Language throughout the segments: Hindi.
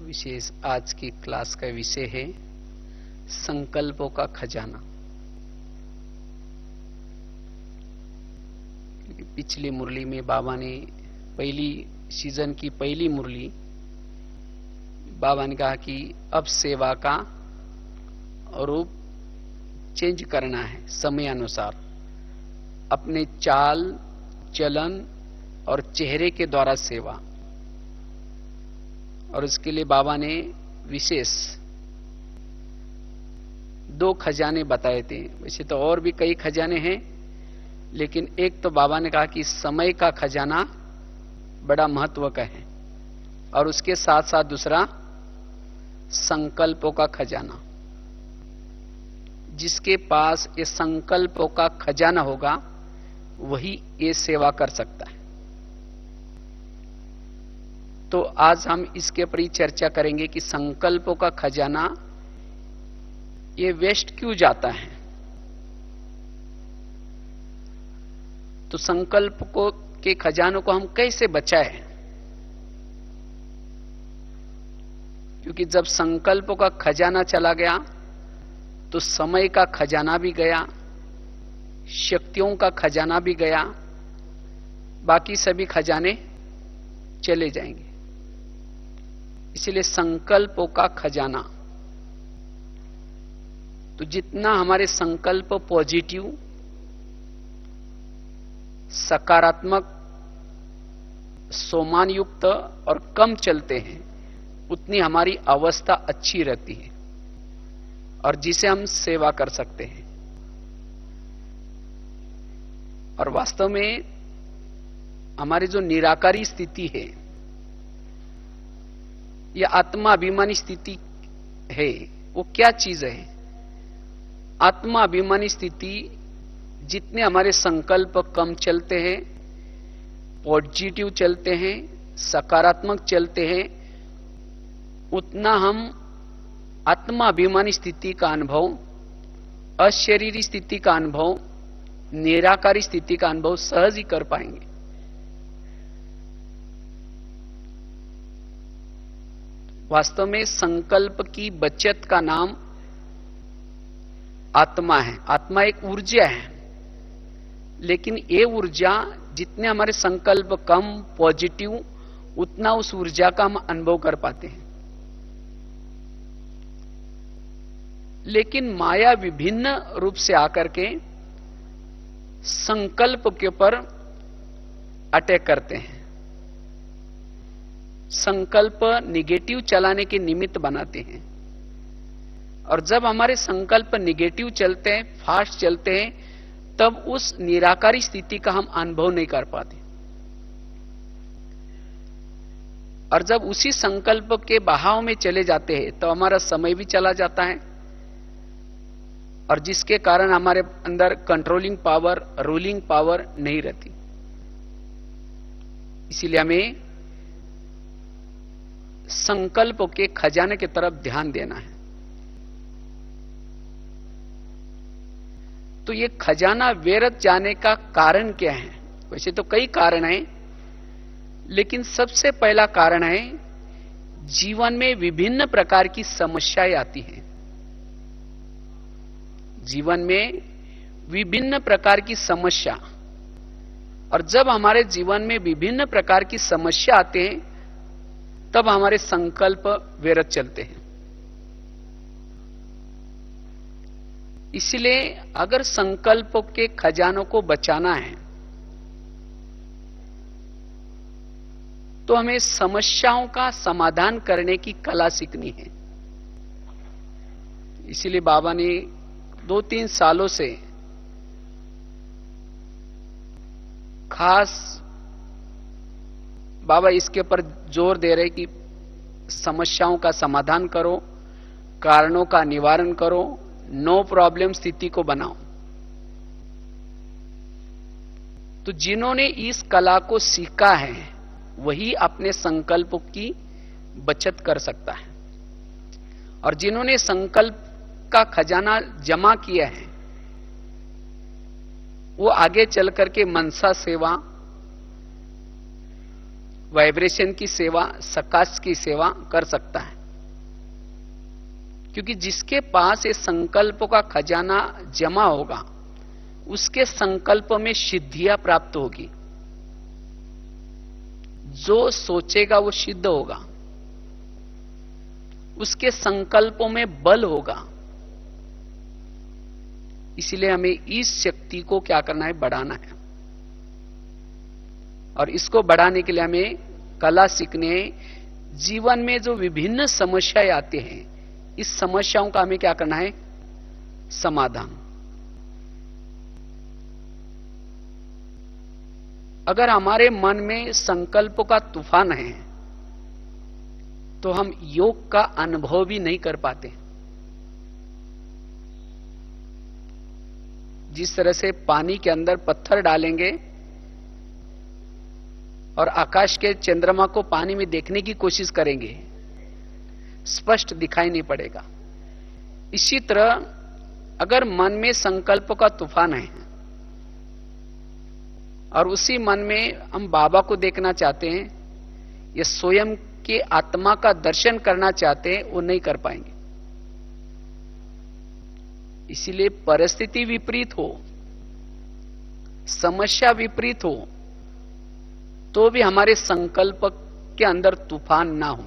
विशेष आज की क्लास का विषय है संकल्पों का खजाना। पिछली मुरली में बाबा ने पहली सीजन की पहली मुरली बाबा ने कहा कि अब सेवा का रूप चेंज करना है, समय अनुसार अपने चाल चलन और चेहरे के द्वारा सेवा। और उसके लिए बाबा ने विशेष 2 खजाने बताए थे। वैसे तो और भी कई खजाने हैं, लेकिन एक तो बाबा ने कहा कि समय का खजाना बड़ा महत्व का है, और उसके साथ साथ दूसरा संकल्पों का खजाना। जिसके पास ये संकल्पों का खजाना होगा वही ये सेवा कर सकता है। तो आज हम इसके ऊपर ही चर्चा करेंगे कि संकल्पों का खजाना ये वेस्ट क्यों जाता है। तो संकल्प को के खजानों को हम कैसे बचाएं, क्योंकि जब संकल्पों का खजाना चला गया तो समय का खजाना भी गया, शक्तियों का खजाना भी गया, बाकी सभी खजाने चले जाएंगे। इसलिए संकल्पों का खजाना, तो जितना हमारे संकल्प पॉजिटिव सकारात्मक सोमान युक्त और कम चलते हैं उतनी हमारी अवस्था अच्छी रहती है और जिसे हम सेवा कर सकते हैं। और वास्तव में हमारी जो निराकारी स्थिति है, यह आत्माभिमानी स्थिति है, वो क्या चीज है? आत्माभिमानी स्थिति, जितने हमारे संकल्प कम चलते हैं, पॉजिटिव चलते हैं, सकारात्मक चलते हैं, उतना हम आत्माभिमानी स्थिति का अनुभव, अशरीरी स्थिति का अनुभव, निराकारी स्थिति का अनुभव सहज ही कर पाएंगे। वास्तव में संकल्प की बचत का नाम आत्मा है। आत्मा एक ऊर्जा है, लेकिन ये ऊर्जा जितने हमारे संकल्प कम पॉजिटिव, उतना उस ऊर्जा का हम अनुभव कर पाते हैं। लेकिन माया विभिन्न रूप से आकर के संकल्प के ऊपर अटैक करते हैं, संकल्प निगेटिव चलाने के निमित्त बनाते हैं। और जब हमारे संकल्प निगेटिव चलते हैं, फास्ट चलते हैं, तब उस निराकारी स्थिति का हम अनुभव नहीं कर पाते। और जब उसी संकल्प के बहाव में चले जाते हैं तो हमारा समय भी चला जाता है, और जिसके कारण हमारे अंदर कंट्रोलिंग पावर, रूलिंग पावर नहीं रहती। इसीलिए हमें संकल्पों के खजाने की तरफ ध्यान देना है। तो ये खजाना व्यर्थ जाने का कारण क्या है? वैसे तो कई कारण हैं, लेकिन सबसे पहला कारण है जीवन में विभिन्न प्रकार की समस्याएं आती हैं। जीवन में विभिन्न प्रकार की समस्या, और जब हमारे जीवन में विभिन्न प्रकार की समस्या आते हैं तब हमारे संकल्प व्यर्थ चलते हैं। इसलिए अगर संकल्पों के खजानों को बचाना है तो हमें समस्याओं का समाधान करने की कला सीखनी है। इसलिए बाबा ने 2-3 सालों से खास बाबा इसके ऊपर जोर दे रहे कि समस्याओं का समाधान करो, कारणों का निवारण करो, नो प्रॉब्लम स्थिति को बनाओ। तो जिन्होंने इस कला को सीखा है वही अपने संकल्पों की बचत कर सकता है, और जिन्होंने संकल्प का खजाना जमा किया है वो आगे चल करके मनसा सेवा, वाइब्रेशन की सेवा, सकाश की सेवा कर सकता है। क्योंकि जिसके पास ये संकल्पों का खजाना जमा होगा, उसके संकल्प में सिद्धियां प्राप्त होगी। जो सोचेगा वो सिद्ध होगा, उसके संकल्पों में बल होगा। इसलिए हमें इस शक्ति को क्या करना है, बढ़ाना है। और इसको बढ़ाने के लिए हमें कला सीखनी है। जीवन में जो विभिन्न समस्याएं आते हैं, इस समस्याओं का हमें क्या करना है, समाधान। अगर हमारे मन में संकल्पों का तूफान है तो हम योग का अनुभव भी नहीं कर पाते। जिस तरह से पानी के अंदर पत्थर डालेंगे और आकाश के चंद्रमा को पानी में देखने की कोशिश करेंगे, स्पष्ट दिखाई नहीं पड़ेगा। इसी तरह अगर मन में संकल्प का तूफान है और उसी मन में हम बाबा को देखना चाहते हैं या स्वयं के आत्मा का दर्शन करना चाहते हैं, वो नहीं कर पाएंगे। इसीलिए परिस्थिति विपरीत हो, समस्या विपरीत हो, तो भी हमारे संकल्प के अंदर तूफान ना हो।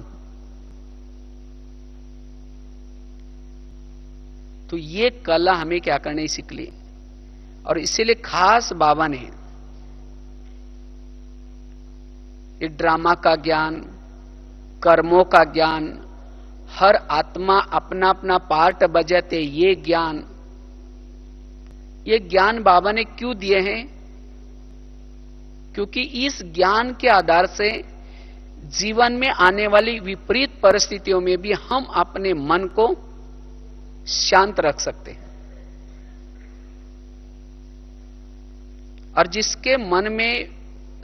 तो ये कला हमें क्या करनी सीख ली। और इसीलिए खास बाबा ने ये ड्रामा का ज्ञान, कर्मों का ज्ञान, हर आत्मा अपना अपना पार्ट बजाते, ये ज्ञान बाबा ने क्यों दिए हैं? क्योंकि इस ज्ञान के आधार से जीवन में आने वाली विपरीत परिस्थितियों में भी हम अपने मन को शांत रख सकते हैं। और जिसके मन में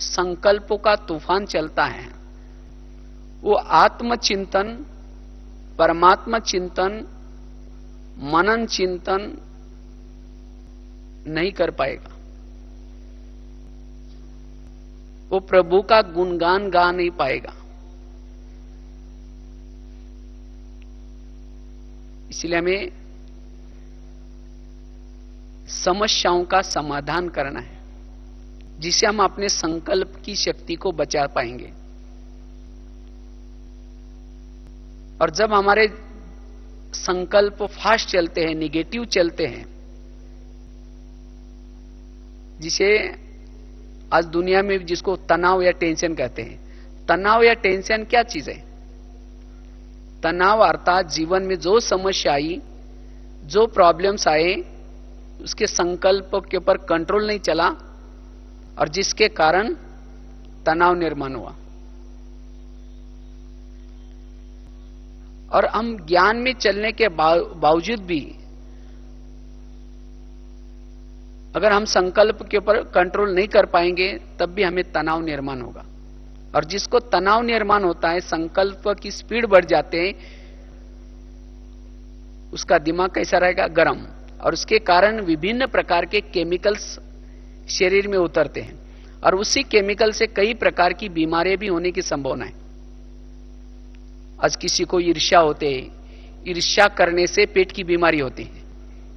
संकल्पों का तूफान चलता है, वो आत्मचिंतन, परमात्मा चिंतन, मनन चिंतन नहीं कर पाएगा। वो प्रभु का गुणगान गा नहीं पाएगा। इसलिए हमें समस्याओं का समाधान करना है, जिससे हम अपने संकल्प की शक्ति को बचा पाएंगे। और जब हमारे संकल्प फास्ट चलते हैं, निगेटिव चलते हैं, जिसे आज दुनिया में जिसको तनाव या टेंशन कहते हैं। तनाव या टेंशन क्या चीज है? तनाव अर्थात जीवन में जो समस्या आई, जो प्रॉब्लम्स आए, उसके संकल्प के ऊपर कंट्रोल नहीं चला और जिसके कारण तनाव निर्माण हुआ। और हम ज्ञान में चलने के बावजूद भी अगर हम संकल्प के ऊपर कंट्रोल नहीं कर पाएंगे, तब भी हमें तनाव निर्माण होगा। और जिसको तनाव निर्माण होता है, संकल्प की स्पीड बढ़ जाते हैं, उसका दिमाग कैसा रहेगा? गरम। और उसके कारण विभिन्न प्रकार के केमिकल्स शरीर में उतरते हैं और उसी केमिकल से कई प्रकार की बीमारियां भी होने की संभावना है। आज किसी को ईर्ष्या होते है, ईर्ष्या करने से पेट की बीमारी होती है।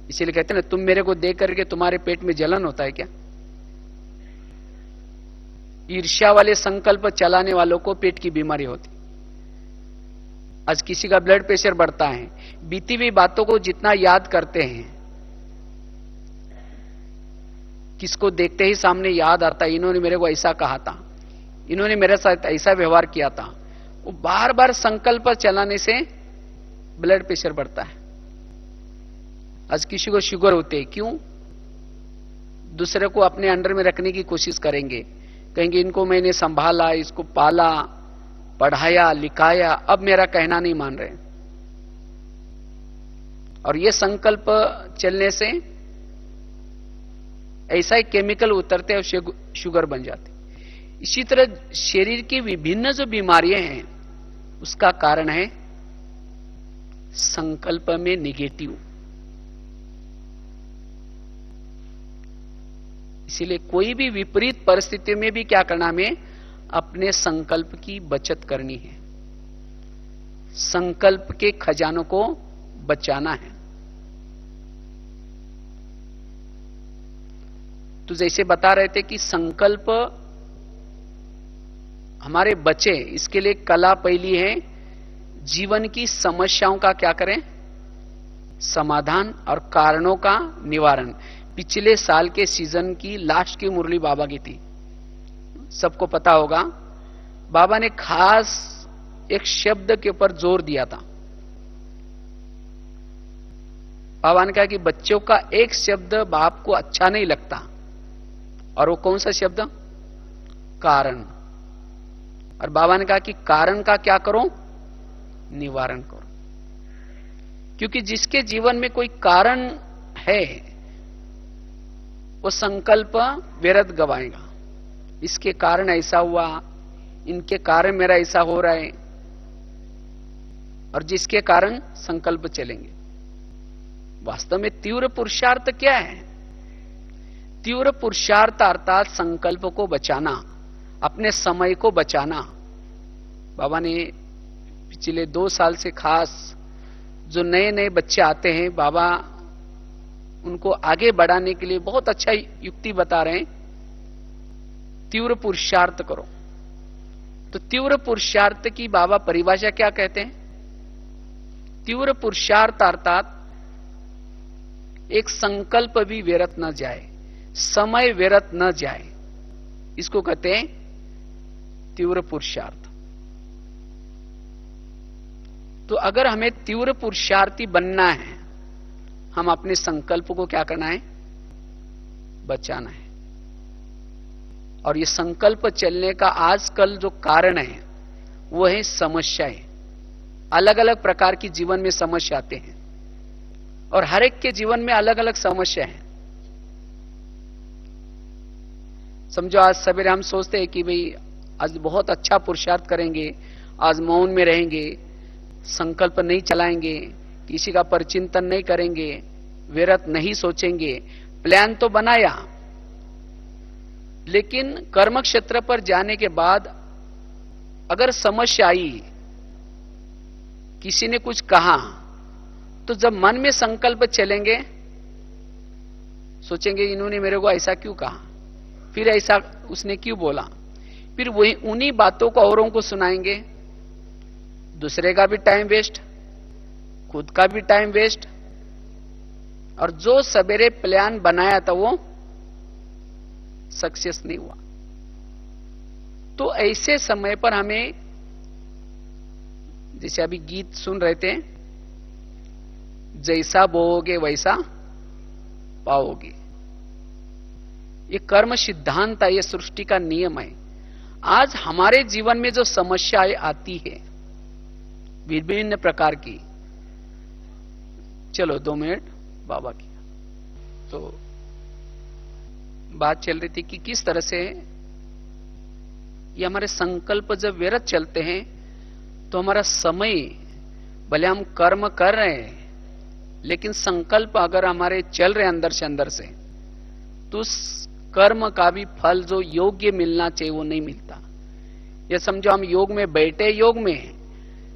इसीलिए कहते हैं ना, तुम मेरे को देख करके तुम्हारे पेट में जलन होता है क्या? ईर्ष्या वाले संकल्प चलाने वालों को पेट की बीमारी होती। आज किसी का ब्लड प्रेशर बढ़ता है, बीती हुई बातों को जितना याद करते हैं, किसको देखते ही सामने याद आता है, इन्होंने मेरे को ऐसा कहा था, इन्होंने मेरे साथ ऐसा व्यवहार किया था। वो बार बार संकल्प चलाने से ब्लड प्रेशर बढ़ता है। आज किसी को शुगर होते है, क्यों? दूसरे को अपने अंडर में रखने की कोशिश करेंगे, कहेंगे इनको मैंने संभाला, इसको पाला, पढ़ाया, लिखाया, अब मेरा कहना नहीं मान रहे। और ये संकल्प चलने से ऐसा ही केमिकल उतरते और शुगर बन जाते। इसी तरह शरीर की विभिन्न जो बीमारियां हैं, उसका कारण है संकल्प में निगेटिव। इसीलिए कोई भी विपरीत परिस्थिति में भी क्या करना, हमें अपने संकल्प की बचत करनी है, संकल्प के खजानों को बचाना है। तो जैसे बता रहे थे कि संकल्प हमारे बचे, इसके लिए कला पहली है जीवन की समस्याओं का क्या करें, समाधान और कारणों का निवारण। पिछले साल के सीजन की लास्ट की मुरली बाबा की थी, सबको पता होगा। बाबा ने खास एक शब्द के ऊपर जोर दिया था। बाबा ने कहा कि बच्चों का एक शब्द बाप को अच्छा नहीं लगता, और वो कौन सा शब्द, कारण। और बाबा ने कहा कि कारण का क्या करो, निवारण करो। क्योंकि जिसके जीवन में कोई कारण है वो संकल्प व्यर्थ गवाएगा। इसके कारण ऐसा हुआ, इनके कारण मेरा ऐसा हो रहा है, और जिसके कारण संकल्प चलेंगे। वास्तव में तीव्र पुरुषार्थ क्या है? तीव्र पुरुषार्थ अर्थात संकल्प को बचाना, अपने समय को बचाना। बाबा ने पिछले 2 साल से खास जो नए नए बच्चे आते हैं, बाबा उनको आगे बढ़ाने के लिए बहुत अच्छा युक्ति बता रहे हैं, तीव्र पुरुषार्थ करो। तो तीव्र पुरुषार्थ की बाबा परिभाषा क्या कहते हैं? तीव्र पुरुषार्थ अर्थात एक संकल्प भी व्यर्थ न जाए, समय व्यर्थ न जाए, इसको कहते हैं तीव्र पुरुषार्थ। तो अगर हमें तीव्र पुरुषार्थी बनना है, हम अपने संकल्प को क्या करना है, बचाना है। और ये संकल्प चलने का आजकल जो कारण है वो है समस्याएं। अलग अलग प्रकार की जीवन में समस्या आते हैं, और हर एक के जीवन में अलग अलग समस्या है। समझो आज सवेरे हम सोचते हैं कि भाई आज बहुत अच्छा पुरुषार्थ करेंगे, आज मौन में रहेंगे, संकल्प नहीं चलाएंगे, किसी का परचिंतन नहीं करेंगे, व्यर्थ नहीं सोचेंगे। प्लान तो बनाया, लेकिन कर्म क्षेत्र पर जाने के बाद अगर समस्या आई, किसी ने कुछ कहा, तो जब मन में संकल्प चलेंगे, सोचेंगे इन्होंने मेरे को ऐसा क्यों कहा, फिर ऐसा उसने क्यों बोला, फिर वही उन्हीं बातों को औरों को सुनाएंगे। दूसरे का भी टाइम वेस्ट, खुद का भी टाइम वेस्ट, और जो सवेरे प्लान बनाया था वो सक्सेस नहीं हुआ। तो ऐसे समय पर हमें, जैसे अभी गीत सुन रहे थे, जैसा बोओगे वैसा पाओगे, ये कर्म सिद्धांत है, ये सृष्टि का नियम है। आज हमारे जीवन में जो समस्याएं आती है विभिन्न प्रकार की, चलो 2 मिनट बाबा की, तो बात चल रही थी कि किस तरह से ये हमारे संकल्प जब व्यर्थ चलते हैं तो हमारा समय, भले हम कर्म कर रहे हैं लेकिन संकल्प अगर हमारे चल रहे अंदर से तो उस कर्म का भी फल जो योग्य मिलना चाहिए वो नहीं मिलता। ये समझो हम योग में बैठे, योग में हैं,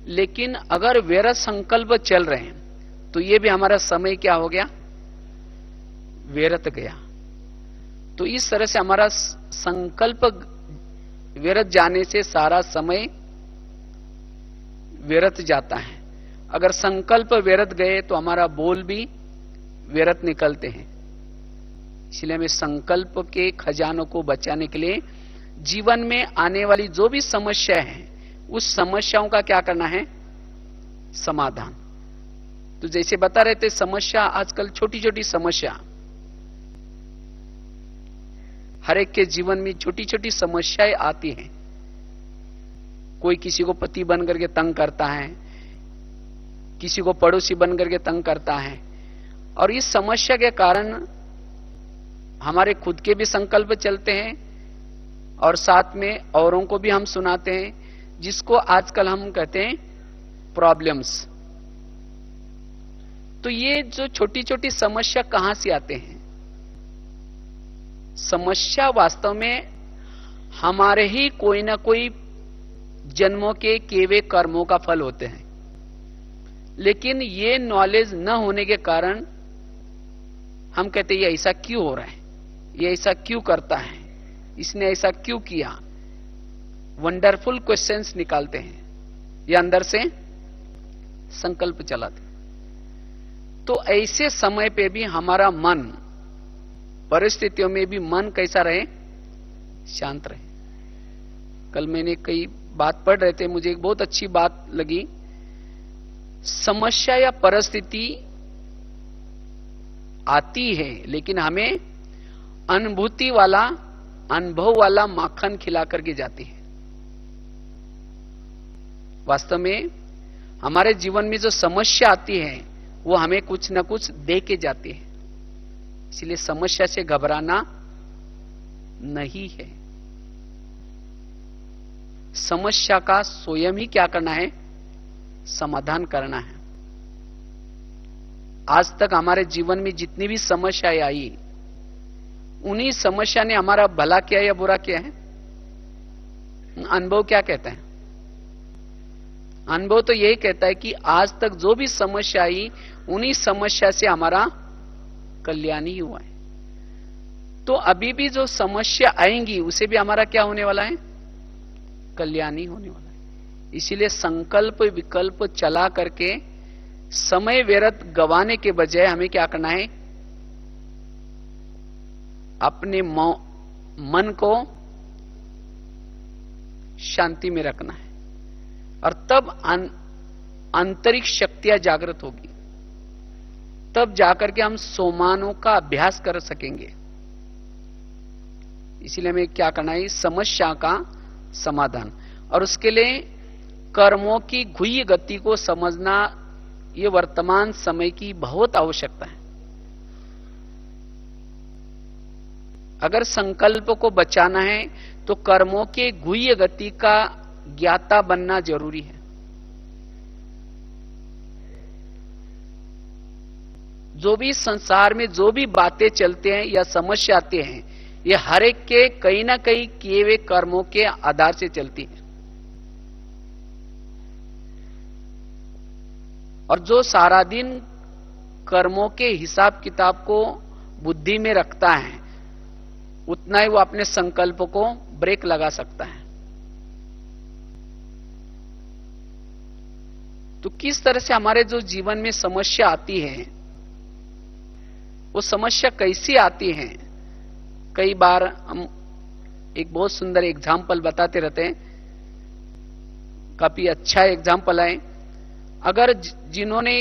लेकिन अगर व्यर्थ संकल्प चल रहे हैं तो ये भी हमारा समय क्या हो गया, व्यर्थ गया। तो इस तरह से हमारा संकल्प व्यर्थ जाने से सारा समय व्यर्थ जाता है। अगर संकल्प व्यर्थ गए तो हमारा बोल भी व्यर्थ निकलते हैं। इसलिए हमें संकल्प के खजानों को बचाने के लिए जीवन में आने वाली जो भी समस्या है उस समस्याओं का क्या करना है, समाधान। तो जैसे बता रहे थे, समस्या आजकल छोटी छोटी समस्या, हर एक के जीवन में छोटी छोटी समस्याएं आती हैं। कोई किसी को पति बन करके तंग करता है, किसी को पड़ोसी बन करके तंग करता है, और इस समस्या के कारण हमारे खुद के भी संकल्प चलते हैं और साथ में औरों को भी हम सुनाते हैं, जिसको आजकल हम कहते हैं प्रॉब्लम्स। तो ये जो छोटी छोटी समस्या कहां से आते हैं? समस्या वास्तव में हमारे ही कोई ना कोई जन्मों के किए हुए कर्मों का फल होते हैं। लेकिन ये नॉलेज न होने के कारण हम कहते हैं ये ऐसा क्यों हो रहा है, ये ऐसा क्यों करता है, इसने ऐसा क्यों किया। वंडरफुल क्वेश्चंस निकालते हैं, ये अंदर से संकल्प चलाते। तो ऐसे समय पे भी हमारा मन, परिस्थितियों में भी मन कैसा रहे, शांत रहे। कल मैंने कई बात पढ़ रहे थे, मुझे एक बहुत अच्छी बात लगी। समस्या या परिस्थिति आती है, लेकिन हमें अनुभूति वाला, अनुभव वाला माखन खिला करके जाती है। वास्तव में हमारे जीवन में जो समस्या आती है वो हमें कुछ न कुछ दे के जाती है। इसलिए समस्या से घबराना नहीं है। समस्या का स्वयं ही क्या करना है, समाधान करना है। आज तक हमारे जीवन में जितनी भी समस्याएं आई, उन्हीं समस्या ने हमारा भला किया या बुरा किया है। अनुभव क्या कहता है? अनुभव तो यही कहता है कि आज तक जो भी समस्या आई, उन्हीं समस्या से हमारा कल्याण ही हुआ है। तो अभी भी जो समस्या आएंगी उसे भी हमारा क्या होने वाला है, कल्याण ही होने वाला है। इसीलिए संकल्प विकल्प चला करके समय व्यर्थ गंवाने के बजाय हमें क्या करना है, अपने मन को शांति में रखना है। और तब आंतरिक शक्तियां जागृत होगी, तब जाकर के हम सोमानों का अभ्यास कर सकेंगे। इसीलिए हमें क्या करना है, समस्या का समाधान। और उसके लिए कर्मों की घुई गति को समझना, ये वर्तमान समय की बहुत आवश्यकता है। अगर संकल्प को बचाना है तो कर्मों के घुई गति का ज्ञाता बनना जरूरी है। जो भी संसार में जो भी बातें चलते हैं या समस्या आते हैं, ये हर एक के कहीं ना कहीं किए हुए कर्मों के आधार से चलती है। और जो सारा दिन कर्मों के हिसाब किताब को बुद्धि में रखता है, उतना ही वो अपने संकल्प को ब्रेक लगा सकता है। तो किस तरह से हमारे जो जीवन में समस्या आती है, वो समस्या कैसी आती है। कई बार हम एक बहुत सुंदर एग्जाम्पल बताते रहते हैं, काफी अच्छा एग्जाम्पल है। अगर जिन्होंने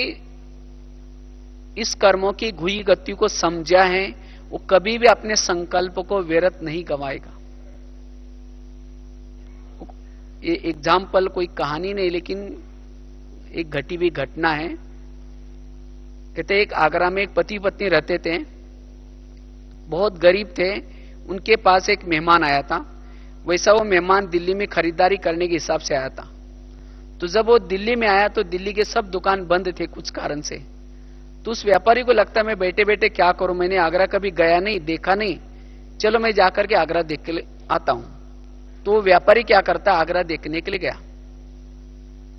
इस कर्मों की घुई गति को समझा है, वो कभी भी अपने संकल्प को व्यर्थ नहीं गंवाएगा। ये एग्जाम्पल कोई कहानी नहीं, लेकिन एक घटी हुई घटना है। कहते एक आगरा में एक पति पत्नी रहते थे, बहुत गरीब थे। उनके पास एक मेहमान आया था। वैसा वो मेहमान दिल्ली में खरीदारी करने के हिसाब से आया था। तो जब वो दिल्ली में आया तो दिल्ली के सब दुकान बंद थे कुछ कारण से। तो उस व्यापारी को लगता मैं बैठे बैठे क्या करूं, मैंने आगरा कभी गया नहीं, देखा नहीं, चलो मैं जाकर के आगरा देख के आता हूं। तो वो व्यापारी क्या करता, आगरा देखने के लिए गया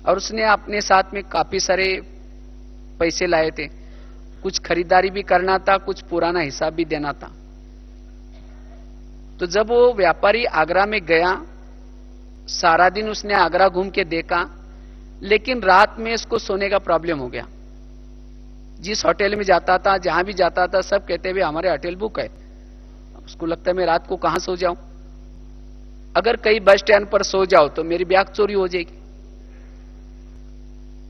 और उसने अपने साथ में काफी सारे पैसे लाए थे। कुछ खरीदारी भी करना था, कुछ पुराना हिसाब भी देना था। तो जब वो व्यापारी आगरा में गया, सारा दिन उसने आगरा घूम के देखा, लेकिन रात में इसको सोने का प्रॉब्लम हो गया। जिस होटल में जाता था, जहां भी जाता था, सब कहते हुए हमारे होटल बुक है। उसको लगता है मैं रात को कहां सो जाऊं, अगर कहीं बस स्टैंड पर सो जाओ तो मेरी बैग चोरी हो जाएगी,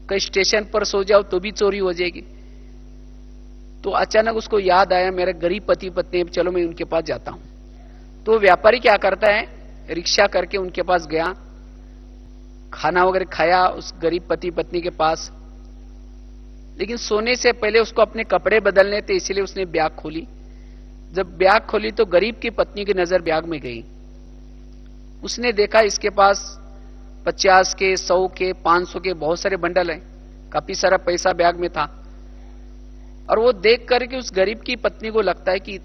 कहीं स्टेशन पर सो जाओ तो भी चोरी हो जाएगी। तो अचानक उसको याद आया मेरे गरीब पति पत्नी, चलो मैं उनके पास जाता हूं। तो व्यापारी क्या करता है, रिक्शा करके उनके पास गया, खाना वगैरह खाया उस गरीब पति पत्नी के पास। लेकिन सोने से पहले उसको अपने कपड़े बदलने थे, इसलिए उसने बैग खोली। जब बैग खोली तो गरीब की पत्नी की नजर बैग में गई। उसने देखा इसके पास 50 के, 100 के, 500 के बहुत सारे बंडल हैं, काफी सारा पैसा बैग में था। और वो देख करके उस गरीब की पत्नी को लगता है कि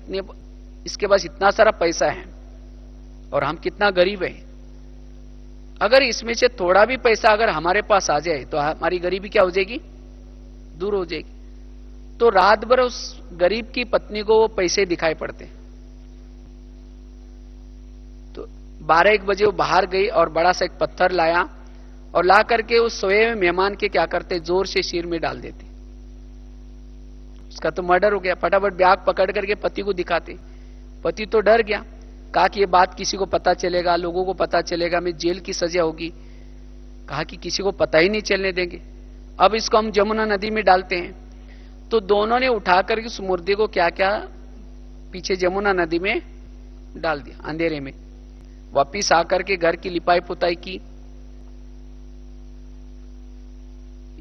इसके पास इतना सारा पैसा है और हम कितना गरीब हैं। अगर इसमें से थोड़ा भी पैसा अगर हमारे पास आ जाए तो हमारी गरीबी क्या हो जाएगी, दूर हो जाएगी। तो रात भर उस गरीब की पत्नी को वो पैसे दिखाई पड़ते। तो 12-1 बजे वो बाहर गई और बड़ा सा एक पत्थर लाया और ला करके उस सोए हुए मेहमान के क्या करते, जोर से सिर में डाल देते। उसका तो मर्डर हो गया। फटाफट बैग पकड़ करके पति को दिखाते। पति तो डर गया, कहा कि ये बात किसी को पता चलेगा, लोगों को पता चलेगा, मैं जेल की सजा होगी। कहा कि किसी को पता ही नहीं चलने देंगे, अब इसको हम जमुना नदी में डालते हैं। तो दोनों ने उठाकर उस मुर्दे को क्या क्या पीछे जमुना नदी में डाल दिया अंधेरे में। वापिस आकर के घर की लिपाई पुताई की।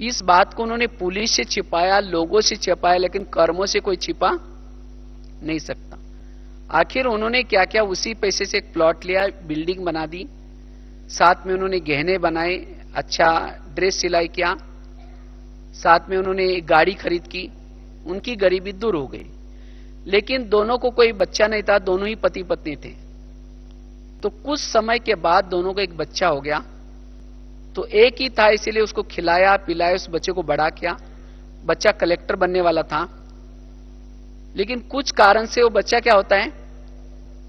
इस बात को उन्होंने पुलिस से छिपाया, लोगों से छिपाया, लेकिन कर्मों से कोई छिपा नहीं सकता। आखिर उन्होंने क्या क्या, उसी पैसे से एक प्लॉट लिया, बिल्डिंग बना दी, साथ में उन्होंने गहने बनाए, अच्छा ड्रेस सिलाई किया, साथ में उन्होंने गाड़ी खरीद की। उनकी गरीबी दूर हो गई। लेकिन दोनों को कोई बच्चा नहीं था, दोनों ही पति पत्नी थे। तो कुछ समय के बाद दोनों को एक बच्चा हो गया। तो एक ही था, इसीलिए उसको खिलाया पिलाया, उस बच्चे को बड़ा किया। बच्चा कलेक्टर बनने वाला था, लेकिन कुछ कारण से वो बच्चा क्या होता है,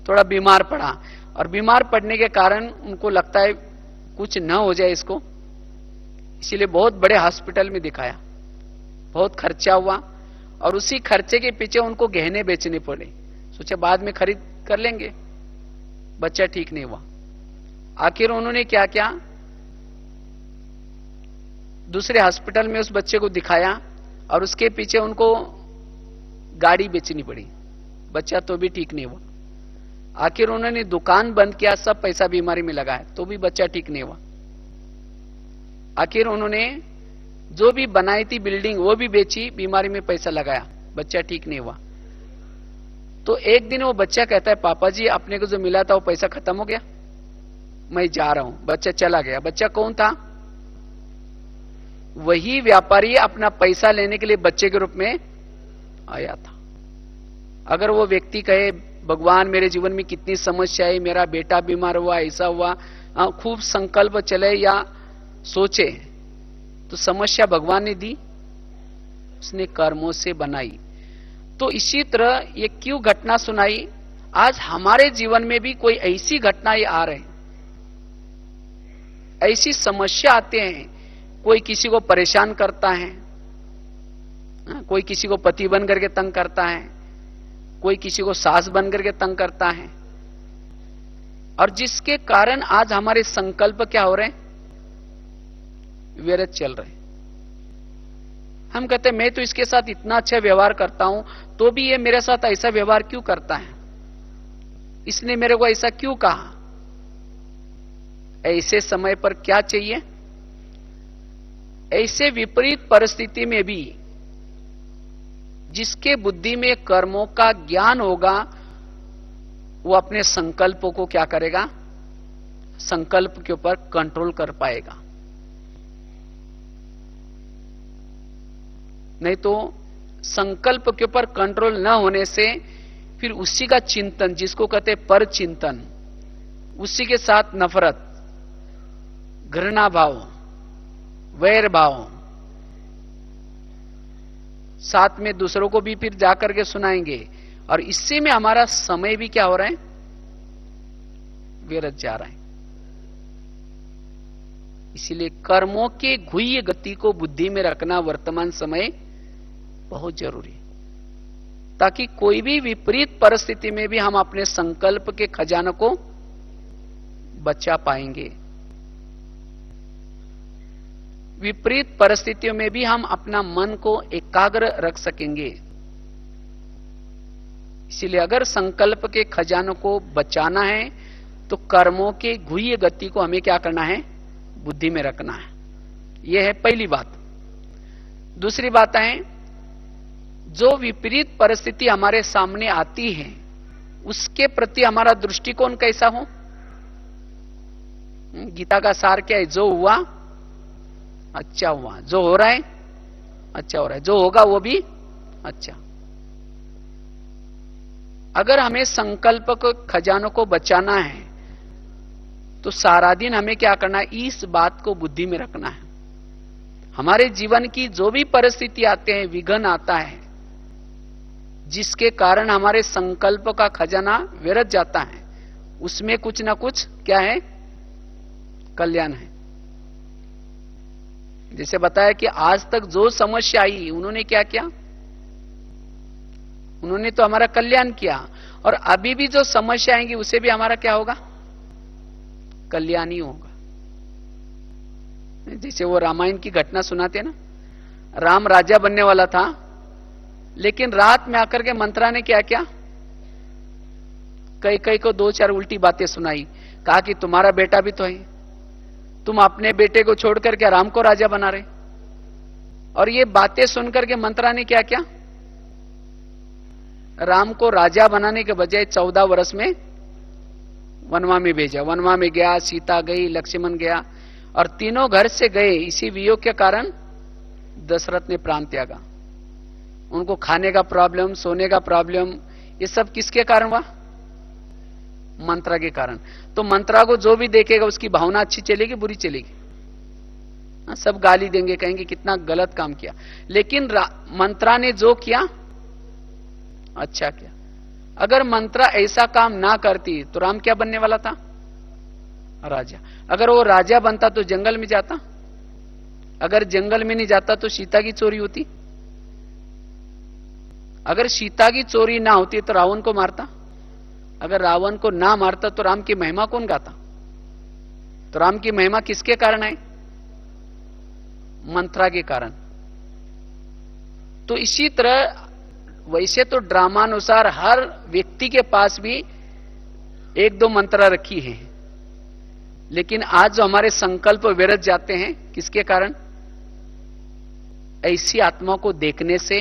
थोड़ा बीमार पड़ा। और बीमार पड़ने के कारण उनको लगता है कुछ न हो जाए इसको, इसीलिए बहुत बड़े हॉस्पिटल में दिखाया। बहुत खर्चा हुआ और उसी खर्चे के पीछे उनको गहने बेचने पड़े। सोचा बाद में खरीद कर लेंगे, बच्चा ठीक नहीं हुआ। आखिर उन्होंने क्या क्या, दूसरे हॉस्पिटल में उस बच्चे को दिखाया और उसके पीछे उनको गाड़ी बेचनी पड़ी। बच्चा तो भी ठीक नहीं हुआ। आखिर उन्होंने दुकान बंद किया, सब पैसा बीमारी में लगाया, तो भी बच्चा ठीक नहीं हुआ। आखिर उन्होंने जो भी बनाई थी बिल्डिंग वो भी बेची, बीमारी में पैसा लगाया, बच्चा ठीक नहीं हुआ। तो एक दिन वो बच्चा कहता है, पापा जी अपने को जो मिला था वो पैसा खत्म हो गया, मैं जा रहा हूं। बच्चा चला गया। बच्चा कौन था? वही व्यापारी अपना पैसा लेने के लिए बच्चे के रूप में आया था। अगर वो व्यक्ति कहे, भगवान मेरे जीवन में कितनी समस्या है, मेरा बेटा बीमार हुआ, ऐसा हुआ, खूब संकल्प चले या सोचे, तो समस्या भगवान ने दी, उसने कर्मों से बनाई। तो इसी तरह ये क्यों घटना सुनाई, आज हमारे जीवन में भी कोई ऐसी घटनाएं आ रहे हैं, ऐसी समस्या आते हैं। कोई किसी को परेशान करता है, कोई किसी को पति बन करके तंग करता है, कोई किसी को सास बन करके तंग करता है, और जिसके कारण आज हमारे संकल्प क्या हो रहे हैं, व्यर्थ चल रहे। हम कहते हैं मैं तो इसके साथ इतना अच्छा व्यवहार करता हूं, तो भी ये मेरे साथ ऐसा व्यवहार क्यों करता है, इसने मेरे को ऐसा क्यों कहा। ऐसे समय पर क्या चाहिए, ऐसे विपरीत परिस्थिति में भी जिसके बुद्धि में कर्मों का ज्ञान होगा, वो अपने संकल्पों को क्या करेगा, संकल्प के ऊपर कंट्रोल कर पाएगा। नहीं तो संकल्प के ऊपर कंट्रोल न होने से फिर उसी का चिंतन, जिसको कहते हैं पर चिंतन, उसी के साथ नफरत, घृणा भाव, वैर भाव, साथ में दूसरों को भी फिर जाकर के सुनाएंगे, और इससे में हमारा समय भी क्या हो रहा है, व्यर्थ जा रहा है। इसीलिए कर्मों के गुह्य गति को बुद्धि में रखना वर्तमान समय बहुत जरूरी है, ताकि कोई भी विपरीत परिस्थिति में भी हम अपने संकल्प के खजाने को बचा पाएंगे। विपरीत परिस्थितियों में भी हम अपना मन को एकाग्र रख सकेंगे। इसलिए अगर संकल्प के खजानों को बचाना है तो कर्मों के गुह्य गति को हमें क्या करना है, बुद्धि में रखना है। यह है पहली बात। दूसरी बात है, जो विपरीत परिस्थिति हमारे सामने आती है उसके प्रति हमारा दृष्टिकोण कैसा हो। गीता का सार क्या है, जो हुआ अच्छा हुआ, जो हो रहा है अच्छा हो रहा है, जो होगा वो भी अच्छा। अगर हमें संकल्प को खजानों को बचाना है तो सारा दिन हमें क्या करना है, इस बात को बुद्धि में रखना है। हमारे जीवन की जो भी परिस्थिति आते हैं, विघ्न आता है, जिसके कारण हमारे संकल्प का खजाना विरत जाता है, उसमें कुछ ना कुछ क्या है, कल्याण है। जैसे बताया कि आज तक जो समस्या आई, उन्होंने क्या किया, उन्होंने तो हमारा कल्याण किया, और अभी भी जो समस्या आएंगी उसे भी हमारा क्या होगा, कल्याण ही होगा। जैसे वो रामायण की घटना सुनाते हैं ना, राम राजा बनने वाला था, लेकिन रात में आकर के मंत्रा ने क्या किया, कई कई को 2-4 उल्टी बातें सुनाई, कहा कि तुम्हारा बेटा भी तो है, तुम अपने बेटे को छोड़कर क्या राम को राजा बना रहे। और ये बातें सुनकर के मंत्रा ने क्या किया, राम को राजा बनाने के बजाय 14 वर्ष में वनवा में भेजा। वनवा में गया, सीता गई, लक्ष्मण गया, और तीनों घर से गए। इसी वियोग के कारण दशरथ ने प्राण त्यागा। उनको खाने का प्रॉब्लम, सोने का प्रॉब्लम, ये सब किसके कारण हुआ, मंत्रा के कारण। तो मंत्रा को जो भी देखेगा उसकी भावना अच्छी चलेगी, बुरी चलेगी, सब गाली देंगे, कहेंगे कितना गलत काम किया। लेकिन मंत्रा ने जो किया अच्छा किया। अगर मंत्रा ऐसा काम ना करती तो राम क्या बनने वाला था, राजा। अगर वो राजा बनता तो जंगल में जाता, अगर जंगल में नहीं जाता तो सीता की चोरी होती, अगर सीता की चोरी ना होती तो रावण को मारता, अगर रावण को ना मारता तो राम की महिमा कौन गाता। तो राम की महिमा किसके कारण है, मंत्रा के कारण। तो इसी तरह वैसे तो ड्रामानुसार हर व्यक्ति के पास भी 1-2 मंत्रा रखी है, लेकिन आज जो हमारे संकल्प विरत जाते हैं, किसके कारण, ऐसी आत्मा को देखने से,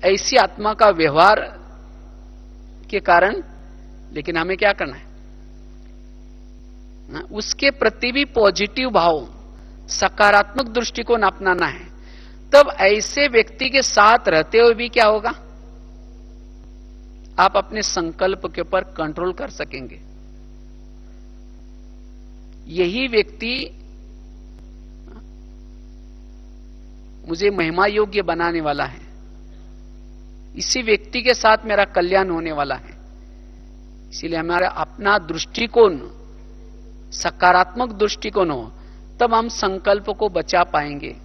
ऐसी आत्मा का व्यवहार के कारण। लेकिन हमें क्या करना है, उसके प्रति भी पॉजिटिव भाव, सकारात्मक दृष्टिकोण अपनाना है। तब ऐसे व्यक्ति के साथ रहते हुए भी क्या होगा, आप अपने संकल्प के ऊपर कंट्रोल कर सकेंगे। यही व्यक्ति मुझे महिमा योग्य बनाने वाला है, इसी व्यक्ति के साथ मेरा कल्याण होने वाला है। इसीलिए हमारा अपना दृष्टिकोण सकारात्मक दृष्टिकोण हो, तब हम संकल्प को बचा पाएंगे।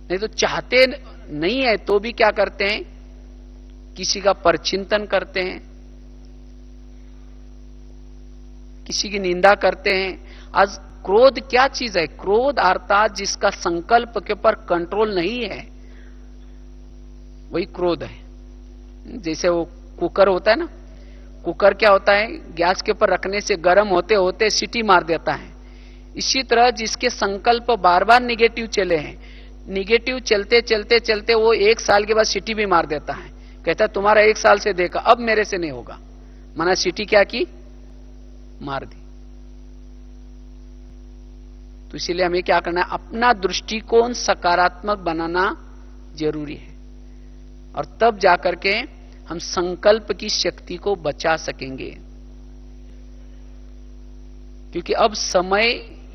नहीं तो चाहते नहीं है तो भी क्या करते हैं, किसी का परचिंतन करते हैं, किसी की निंदा करते हैं। आज क्रोध क्या चीज है, क्रोध अर्थात जिसका संकल्प के ऊपर कंट्रोल नहीं है, वही क्रोध है। जैसे वो कुकर होता है ना, कुकर क्या होता है, गैस के ऊपर रखने से गर्म होते होते सीटी मार देता है। इसी तरह जिसके संकल्प बार बार निगेटिव चले हैं, निगेटिव चलते चलते चलते वो 1 साल के बाद सीटी भी मार देता है, कहता है तुम्हारा 1 साल से देखा, अब मेरे से नहीं होगा। माना सीटी क्या की, मार दी। तो इसीलिए हमें क्या करना है, अपना दृष्टिकोण सकारात्मक बनाना जरूरी है, और तब जाकर के हम संकल्प की शक्ति को बचा सकेंगे। क्योंकि अब समय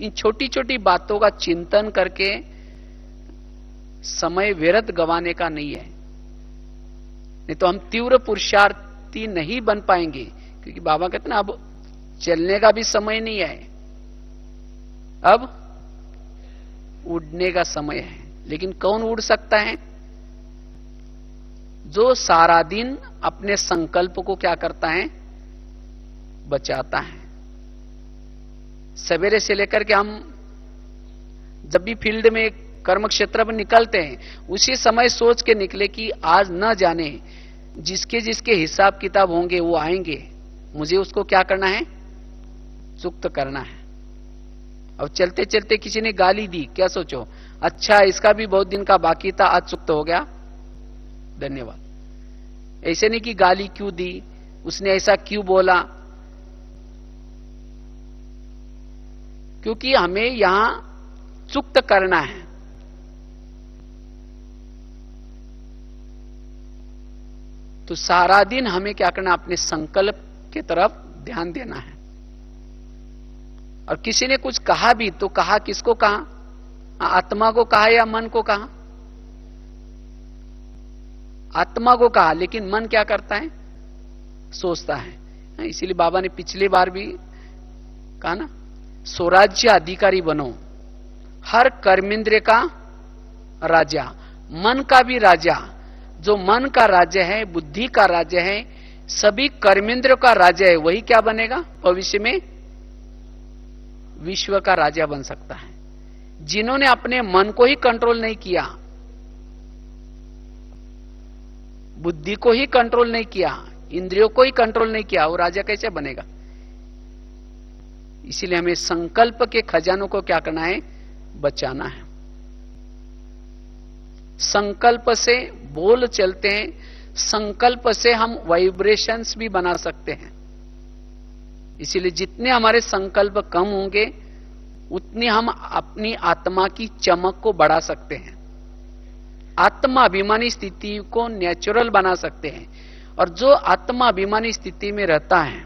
इन छोटी छोटी बातों का चिंतन करके समय व्यर्थ गंवाने का नहीं है। नहीं तो हम तीव्र पुरुषार्थी नहीं बन पाएंगे, क्योंकि बाबा कहते ना अब चलने का भी समय नहीं है, अब उड़ने का समय है। लेकिन कौन उड़ सकता है, जो सारा दिन अपने संकल्प को क्या करता है, बचाता है। सवेरे से लेकर के हम जब भी फील्ड में कर्म क्षेत्र में निकलते हैं, उसी समय सोच के निकले कि आज न जाने जिसके जिसके हिसाब किताब होंगे वो आएंगे, मुझे उसको क्या करना है, चुक्त करना है। अब चलते चलते किसी ने गाली दी, क्या सोचो, अच्छा इसका भी बहुत दिन का बाकी था, आज चुक्त हो गया, धन्यवाद। ऐसे नहीं कि गाली क्यों दी, उसने ऐसा क्यों बोला, क्योंकि हमें यहां चुक्त करना है। तो सारा दिन हमें क्या करना, अपने संकल्प की तरफ ध्यान देना है। और किसी ने कुछ कहा भी तो कहा किसको कहा? आत्मा को कहा या मन को कहा? आत्मा को कहा, लेकिन मन क्या करता है? सोचता है। इसीलिए बाबा ने पिछली बार भी कहा ना, स्वराज्य अधिकारी बनो, हर कर्मेंद्र का राजा, मन का भी राजा। जो मन का राज्य है, बुद्धि का राज्य है, सभी कर्मेंद्र का राज्य है, वही क्या बनेगा? भविष्य में विश्व का राजा बन सकता है। जिन्होंने अपने मन को ही कंट्रोल नहीं किया, बुद्धि को ही कंट्रोल नहीं किया, इंद्रियों को ही कंट्रोल नहीं किया, वो राजा कैसे बनेगा? इसीलिए हमें संकल्प के खजानों को क्या करना है? बचाना है। संकल्प से बोल चलते हैं, संकल्प से हम वाइब्रेशंस भी बना सकते हैं। इसीलिए जितने हमारे संकल्प कम होंगे, उतनी हम अपनी आत्मा की चमक को बढ़ा सकते हैं, आत्मा अभिमानी स्थिति को नेचुरल बना सकते हैं। और जो आत्मा अभिमानी स्थिति में रहता है,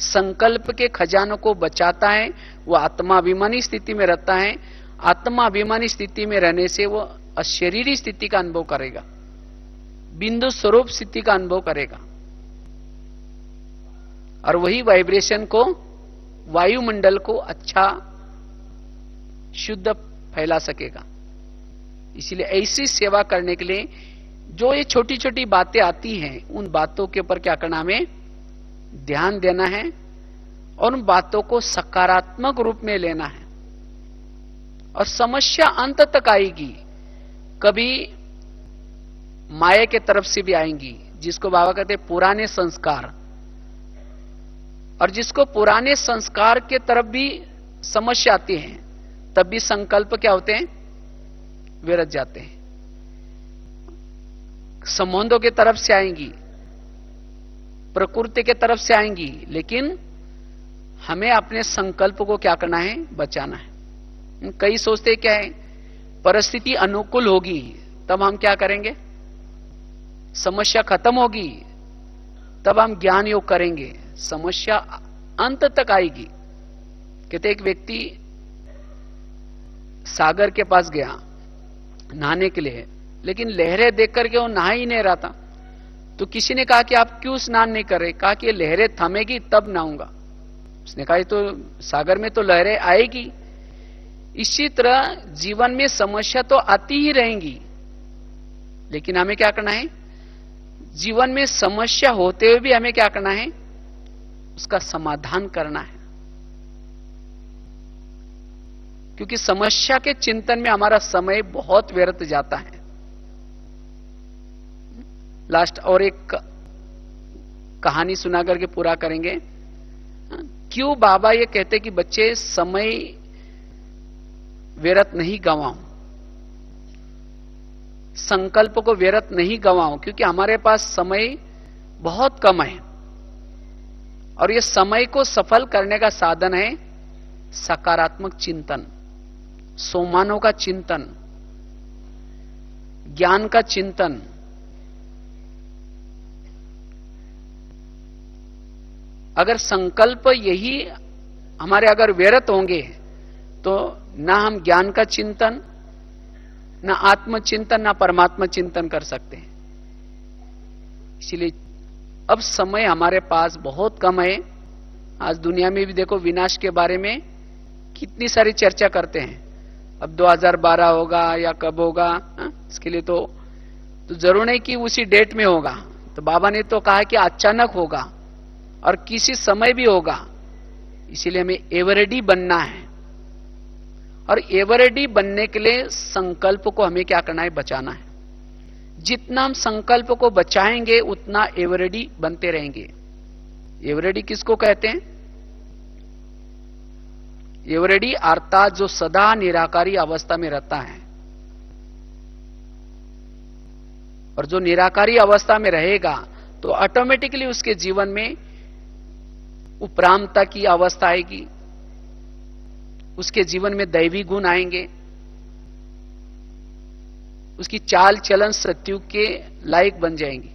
संकल्प के खजानों को बचाता है, वो आत्मा अभिमानी स्थिति में रहता है। आत्मा अभिमानी स्थिति में रहने से वो अशरीरी स्थिति का अनुभव करेगा, बिंदु स्वरूप स्थिति का अनुभव करेगा, और वही वाइब्रेशन को, वायुमंडल को अच्छा शुद्ध फैला सकेगा। इसलिए ऐसी सेवा करने के लिए जो ये छोटी छोटी बातें आती हैं, उन बातों के ऊपर क्या करना, हमें ध्यान देना है और उन बातों को सकारात्मक रूप में लेना है। और समस्या अंत तक आएगी, कभी माया के तरफ से भी आएंगी, जिसको बाबा कहते हैं पुराने संस्कार, और जिसको पुराने संस्कार के तरफ भी समस्या आती है, तब भी संकल्प क्या होते हैं? विरत जाते हैं। संबंधों के तरफ से आएंगी, प्रकृति के तरफ से आएंगी, लेकिन हमें अपने संकल्प को क्या करना है? बचाना है। कई सोचते क्या है, परिस्थिति अनुकूल होगी तब हम क्या करेंगे, समस्या खत्म होगी तब हम ज्ञान योग करेंगे। समस्या अंत तक आएगी। कहते एक व्यक्ति सागर के पास गया नहाने के लिए, लेकिन लहरें देख करके वो नहा ही नहीं रहा था। तो किसी ने कहा कि आप क्यों स्नान नहीं कर रहे? कहा कि ये लहरें थमेगी तब नहाऊंगा। उसने कहा तो सागर में तो लहरें आएगी। इसी तरह जीवन में समस्या तो आती ही रहेंगी, लेकिन हमें क्या करना है? जीवन में समस्या होते हुए भी हमें क्या करना है? उसका समाधान करना है। क्योंकि समस्या के चिंतन में हमारा समय बहुत व्यर्थ जाता है। लास्ट और एक कहानी सुना करके पूरा करेंगे। क्यों बाबा ये कहते कि बच्चे समय व्यर्थ नहीं गंवाओ, संकल्प को व्यर्थ नहीं गंवाओ, क्योंकि हमारे पास समय बहुत कम है और ये समय को सफल करने का साधन है सकारात्मक चिंतन, सोमानों का चिंतन, ज्ञान का चिंतन। अगर संकल्प यही हमारे अगर व्यर्थ होंगे तो ना हम ज्ञान का चिंतन, ना आत्मचिंतन, ना परमात्मा चिंतन कर सकते हैं। इसलिए अब समय हमारे पास बहुत कम है। आज दुनिया में भी देखो विनाश के बारे में कितनी सारी चर्चा करते हैं। अब 2012 होगा या कब होगा, इसके लिए तो जरूर नहीं कि उसी डेट में होगा। तो बाबा ने तो कहा कि अचानक होगा और किसी समय भी होगा। इसीलिए हमें एवरेडी बनना है, और एवरेडी बनने के लिए संकल्प को हमें क्या करना है? बचाना है। जितना हम संकल्प को बचाएंगे उतना एवरेडी बनते रहेंगे। एवरेडी किसको कहते हैं? एवरेडी अर्थात जो सदा निराकारी अवस्था में रहता है, और जो निराकारी अवस्था में रहेगा तो ऑटोमेटिकली उसके जीवन में उपरामता की अवस्था आएगी, उसके जीवन में दैवी गुण आएंगे, उसकी चाल चलन सत्युग के लायक बन जाएंगी।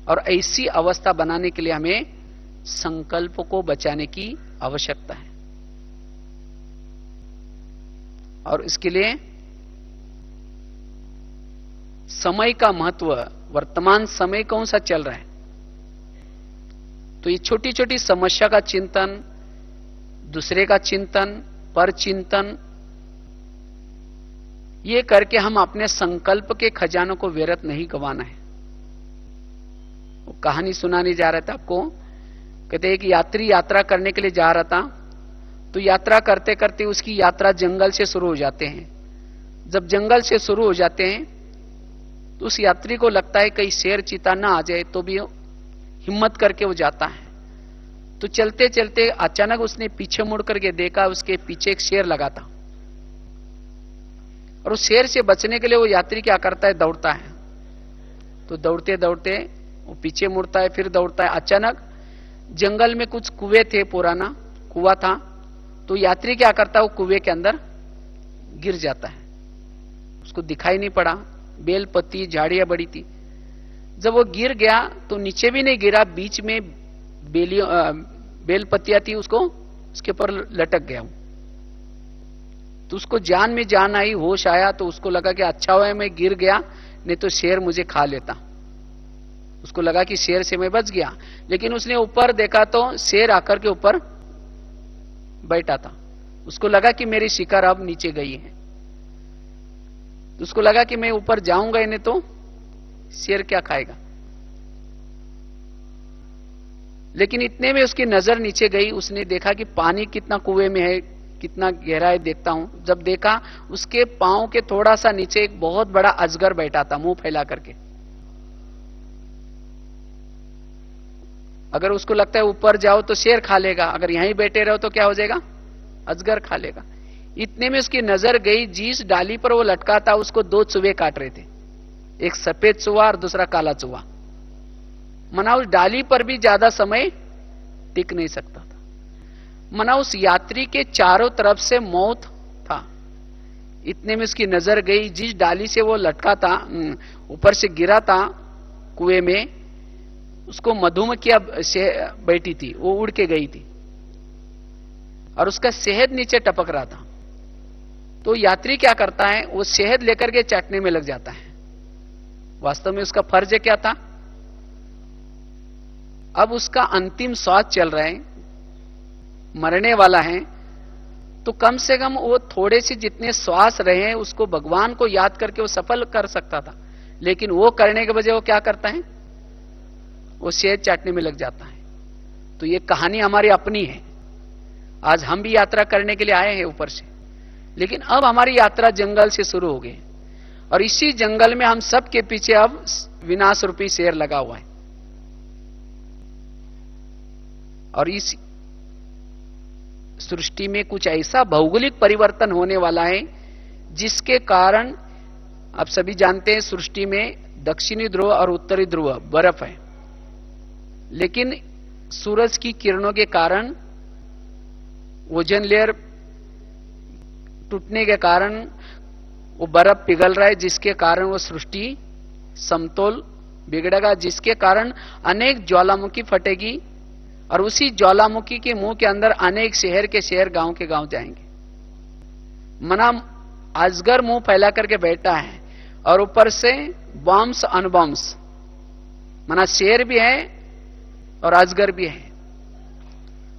और ऐसी अवस्था बनाने के लिए हमें संकल्प को बचाने की आवश्यकता है। और इसके लिए समय का महत्व, वर्तमान समय कौन सा चल रहा है, तो ये छोटी छोटी समस्या का चिंतन, दूसरे का चिंतन, पर चिंतन, ये करके हम अपने संकल्प के खजानों को व्यर्थ नहीं गंवाना है। वो कहानी सुनाने जा रहा था आपको। कहते एक यात्री यात्रा करने के लिए जा रहा था, तो यात्रा करते करते उसकी यात्रा जंगल से शुरू हो जाते हैं। जब जंगल से शुरू हो जाते हैं तो उस यात्री को लगता है कहीं शेर चीता ना आ जाए, तो भी हिम्मत करके वो जाता है। तो चलते चलते अचानक उसने पीछे मुड़ करके देखा, उसके पीछे एक शेर लगा था। और उस शेर से बचने के लिए वो यात्री क्या करता है, दौड़ता है। तो दौड़ते दौड़ते वो पीछे मुड़ता है, फिर दौड़ता है। अचानक जंगल में कुछ कुएं थे, पुराना कुआं था। तो यात्री क्या करता है, वो कुएं के अंदर गिर जाता है। उसको दिखाई नहीं पड़ा, बेल पत्ती झाड़ियां बड़ी थी। जब वो गिर गया तो नीचे भी नहीं गिरा, बीच में बेल पत्तियां थी, उसको उसके ऊपर लटक गया। तो उसको जान में जान आई, होश आया। तो उसको लगा कि अच्छा हुआ मैं गिर गया, नहीं तो शेर मुझे खा लेता। उसको लगा कि शेर से मैं बच गया। लेकिन उसने ऊपर देखा तो शेर आकर के ऊपर बैठा था। उसको लगा कि मेरी शिकार अब नीचे गई है। तो उसको लगा कि मैं ऊपर जाऊंगा, नहीं तो शेर क्या खाएगा। लेकिन इतने में उसकी नजर नीचे गई। उसने देखा कि पानी कितना कुएं में है, कितना गहरा है, देखता हूं। जब देखा, उसके पांव के थोड़ा सा नीचे एक बहुत बड़ा अजगर बैठा था, मुंह फैला करके। अगर उसको लगता है ऊपर जाओ तो शेर खा लेगा, अगर यहीं बैठे रहो तो क्या हो जाएगा, अजगर खा लेगा। इतने में उसकी नजर गई, जिस डाली पर वो लटका था उसको दो चूहे काट रहे थे, एक सफेद चूहा और दूसरा काला चूहा। मना उस डाली पर भी ज्यादा समय टिक नहीं सकता था। मना उस यात्री के चारों तरफ से मौत था। इतने में उसकी नजर गई, जिस डाली से वो लटका था, ऊपर से गिरा था कुएं में, उसको मधुमक्खियां बैठी थी, वो उड़ के गई थी और उसका शहद नीचे टपक रहा था। तो यात्री क्या करता है, वो शहद लेकर के चाटने में लग जाता है। वास्तव में उसका फर्ज क्या था, अब उसका अंतिम श्वास चल रहा है, मरने वाला है, तो कम से कम वो थोड़े से जितने श्वास रहे हैं उसको भगवान को याद करके वो सफल कर सकता था। लेकिन वो करने के बजाय वो क्या करता है, वो शहद चाटने में लग जाता है। तो ये कहानी हमारी अपनी है। आज हम भी यात्रा करने के लिए आए हैं ऊपर से, लेकिन अब हमारी यात्रा जंगल से शुरू हो गई और इसी जंगल में हम सब के पीछे अब विनाश रूपी शेर लगा हुआ है। और इस सृष्टि में कुछ ऐसा भौगोलिक परिवर्तन होने वाला है जिसके कारण आप सभी जानते हैं सृष्टि में दक्षिणी ध्रुव और उत्तरी ध्रुव बर्फ है, लेकिन सूरज की किरणों के कारण ओजोन लेयर टूटने के कारण वो बर्फ पिघल रहा है, जिसके कारण वो सृष्टि समतोल बिगड़ेगा, जिसके कारण अनेक ज्वालामुखी फटेगी और उसी ज्वालामुखी के मुंह के अंदर अनेक शहर के शहर, गांव के गांव जाएंगे। मना अजगर मुंह फैला करके बैठा है और ऊपर से बॉम्ब्स अनबॉम्ब्स, मना शेर भी है और अजगर भी है।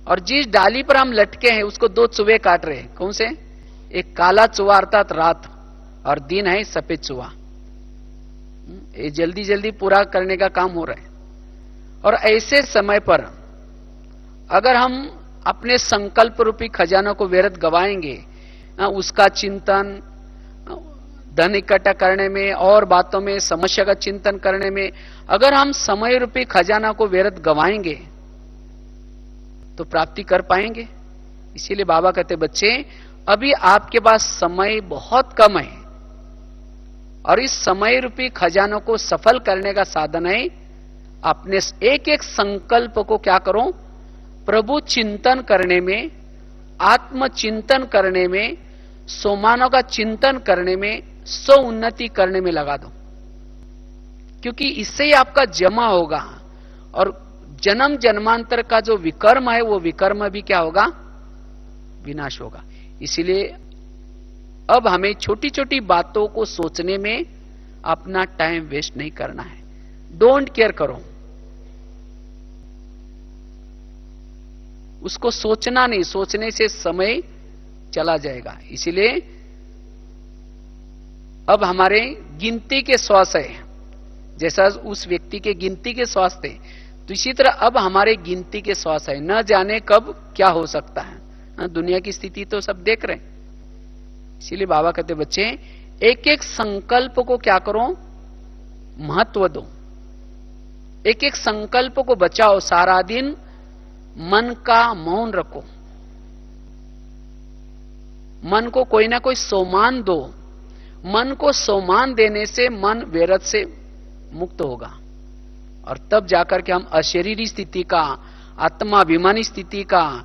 और जिस डाली पर हम लटके हैं उसको दो चूहे काट रहे हैं। कौन से, एक काला चूहा अर्थात रात, और दिन है सफेद चूहा। ये जल्दी जल्दी पूरा करने का काम हो रहा है। और ऐसे समय पर अगर हम अपने संकल्प रूपी खजानों को व्यर्थ गवाएंगे, उसका चिंतन, धन इकट्ठा करने में और बातों में, समस्या का चिंतन करने में, अगर हम समय रूपी खजाना को व्यर्थ गवाएंगे तो प्राप्ति कर पाएंगे। इसीलिए बाबा कहते बच्चे अभी आपके पास समय बहुत कम है और इस समय रूपी खजानों को सफल करने का साधन है अपने एक एक संकल्प को क्या करो, प्रभु चिंतन करने में, आत्म चिंतन करने में, सोमानों का चिंतन करने में, स्व उन्नति करने में लगा दो। क्योंकि इससे ही आपका जमा होगा और जन्म जन्मांतर का जो विकर्म है वो विकर्म भी क्या होगा, विनाश होगा। इसीलिए अब हमें छोटी छोटी बातों को सोचने में अपना टाइम वेस्ट नहीं करना है। डोंट केयर करो, उसको सोचना नहीं, सोचने से समय चला जाएगा। इसीलिए अब हमारे गिनती के श्वास है, जैसा उस व्यक्ति के गिनती के श्वास थे, तो इसी तरह अब हमारे गिनती के श्वास है। न जाने कब क्या हो सकता है, दुनिया की स्थिति तो सब देख रहे हैं। इसीलिए बाबा कहते बच्चे एक एक संकल्प को क्या करो, महत्व दो, एक एक संकल्प को बचाओ। सारा दिन मन का मौन रखो, मन को कोई ना कोई सोमान दो। मन को सोमान देने से मन व्यर्थ से मुक्त होगा और तब जाकर के हम अशरीरी स्थिति का, आत्माभिमानी स्थिति का,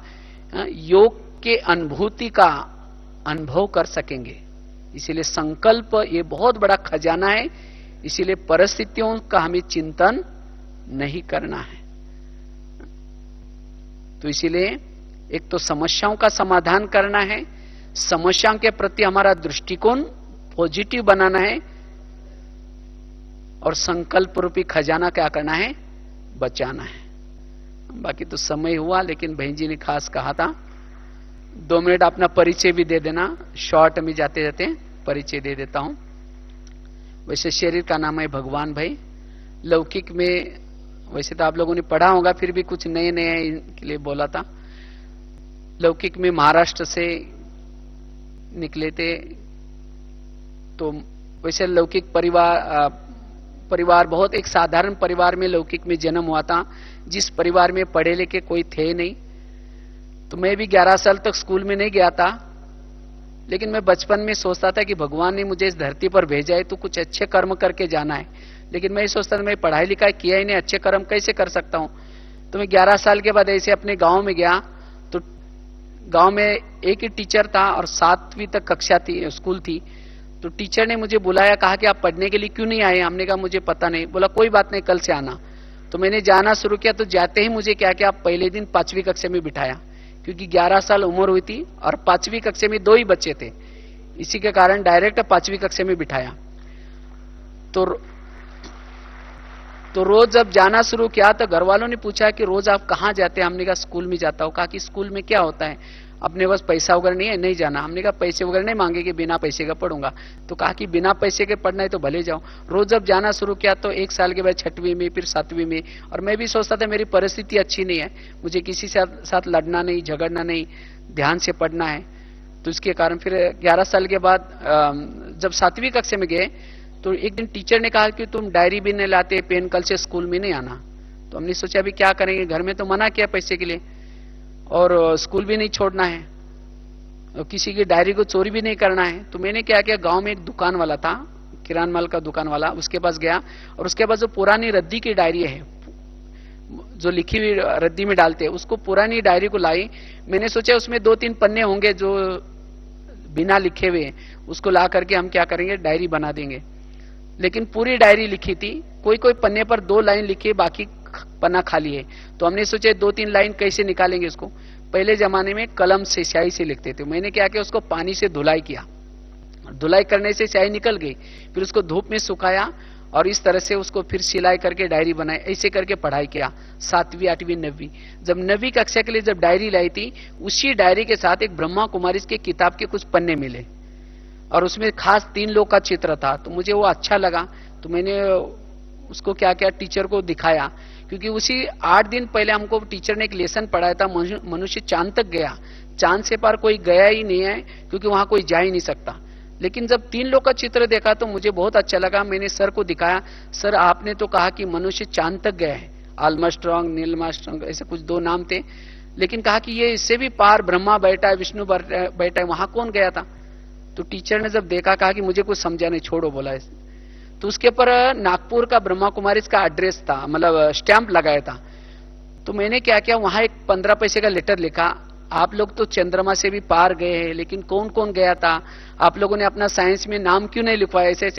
योग के अनुभूति का अनुभव कर सकेंगे। इसीलिए संकल्प ये बहुत बड़ा खजाना है। इसीलिए परिस्थितियों का हमें चिंतन नहीं करना है। तो इसीलिए एक तो समस्याओं का समाधान करना है, समस्याओं के प्रति हमारा दृष्टिकोण पॉजिटिव बनाना है, और संकल्प रूपी खजाना क्या करना है, बचाना है। बाकी तो समय हुआ, लेकिन बहन जी ने खास कहा था 2 मिनट अपना परिचय भी दे देना। शॉर्ट में जाते जाते परिचय दे देता हूं। वैसे शरीर का नाम है भगवान भाई। लौकिक में वैसे तो आप लोगों ने पढ़ा होगा, फिर भी कुछ नए नए के लिए बोला था। लौकिक में महाराष्ट्र से निकले थे, तो वैसे लौकिक परिवार बहुत एक साधारण परिवार में लौकिक में जन्म हुआ था, जिस परिवार में पढ़े लिखे कोई थे नहीं। तो मैं भी 11 साल तक स्कूल में नहीं गया था, लेकिन मैं बचपन में सोचता था कि भगवान ने मुझे इस धरती पर भेजा है तो कुछ अच्छे कर्म करके जाना है। लेकिन मैं सोचता था मैं पढ़ाई लिखाई किया ही नहीं, अच्छे कर्म कैसे कर सकता हूं। तो मैं 11 साल के बाद ऐसे अपने गांव में गया, तो गांव में एक ही टीचर था और 7वीं तक कक्षा थी, स्कूल थी। तो टीचर ने मुझे बुलाया, कहा कि आप पढ़ने के लिए क्यों नहीं आए। हमने कहा मुझे पता नहीं। बोला कोई बात नहीं, कल से आना। तो मैंने जाना शुरू किया। तो जाते ही मुझे क्या किया, पहले दिन 5वीं कक्षा में बिठाया, क्योंकि 11 साल उम्र हुई थी और 5वीं कक्षा में 2 ही बच्चे थे। इसी के कारण डायरेक्ट 5वीं कक्षा में बिठाया। तो रोज जब जाना शुरू किया तो घर वालों ने पूछा कि रोज आप कहाँ जाते हैं। हमने कहा स्कूल में जाता हूं। कहा कि स्कूल में क्या होता है, अपने पास पैसा वगैरह नहीं है, नहीं जाना। हमने कहा पैसे वगैरह नहीं मांगेंगे, बिना पैसे का पढ़ूंगा। तो कहा कि बिना पैसे के पढ़ना है तो भले जाओ। रोज जब जाना शुरू किया तो 1 साल के बाद 6वीं में, फिर 7वीं में। और मैं भी सोचता था मेरी परिस्थिति अच्छी नहीं है, मुझे किसी साथ लड़ना नहीं, झगड़ना नहीं, ध्यान से पढ़ना है। तो इसके कारण फिर 11 साल के बाद जब 7वीं कक्षा में गए तो एक दिन टीचर ने कहा कि तुम डायरी भी नहीं लाते, पेन, कल से स्कूल में नहीं आना। तो हमने सोचा अभी क्या करेंगे, घर में तो मना किया पैसे के लिए और स्कूल भी नहीं छोड़ना है और किसी की डायरी को चोरी भी नहीं करना है। तो मैंने क्या किया, गांव में एक दुकान वाला था, किराना माल का दुकान वाला, उसके पास गया और उसके पास जो पुरानी रद्दी की डायरी है, जो लिखी हुई रद्दी में डालते हैं, उसको पुरानी डायरी को लाई। मैंने सोचा उसमें 2-3 पन्ने होंगे जो बिना लिखे हुए, उसको ला करके हम क्या करेंगे, डायरी बना देंगे। लेकिन पूरी डायरी लिखी थी, कोई कोई पन्ने पर 2 लाइन लिखी, बाकी पन्ना खाली है। तो हमने सोचा 2-3 लाइन कैसे निकालेंगे इसको। पहले जमाने में कलम से, स्याही से लिखते थे। मैंने क्या किया, उसको पानी से धुलाई किया, धुलाई करने से स्याही निकल गई। फिर उसको धूप में सुखाया और इस तरह से उसको फिर सिलाई करके डायरी बनाई। ऐसे करके पढ़ाई किया 7वीं, 8वीं, 9वीं। जब 9वीं कक्षा के लिए जब डायरी लाई थी, उसी डायरी के साथ एक ब्रह्मा कुमारी के किताब के कुछ पन्ने मिले और उसमें खास 3 लोग का चित्र था। तो मुझे वो अच्छा लगा, तो मैंने उसको क्या किया, टीचर को दिखाया। क्योंकि उसी 8 दिन पहले हमको टीचर ने एक लेसन पढ़ाया था, मनुष्य चांद तक गया, चांद से पार कोई गया ही नहीं है, क्योंकि वहां कोई जा ही नहीं सकता। लेकिन जब 3 लोग का चित्र देखा तो मुझे बहुत अच्छा लगा। मैंने सर को दिखाया, सर आपने तो कहा कि मनुष्य चांद तक गया है, आर्मस्ट्रांग, नील आर्मस्ट्रांग, ऐसे कुछ 2 नाम थे। लेकिन कहा कि ये इससे भी पार ब्रह्मा बैठा है, विष्णु बैठा है, वहां कौन गया था। तो टीचर ने जब देखा, कहा कि मुझे कुछ समझा नहीं, छोड़ो, बोला। तो उसके ऊपर नागपुर का ब्रह्मा कुमारी का एड्रेस था, मतलब स्टैंप लगाया था। तो मैंने क्या किया, वहां एक 15 पैसे का लेटर लिखा, आप लोग तो चंद्रमा से भी पार गए हैं, लेकिन कौन कौन गया था, आप लोगों ने अपना साइंस में नाम क्यों नहीं लिखवाया, ऐसे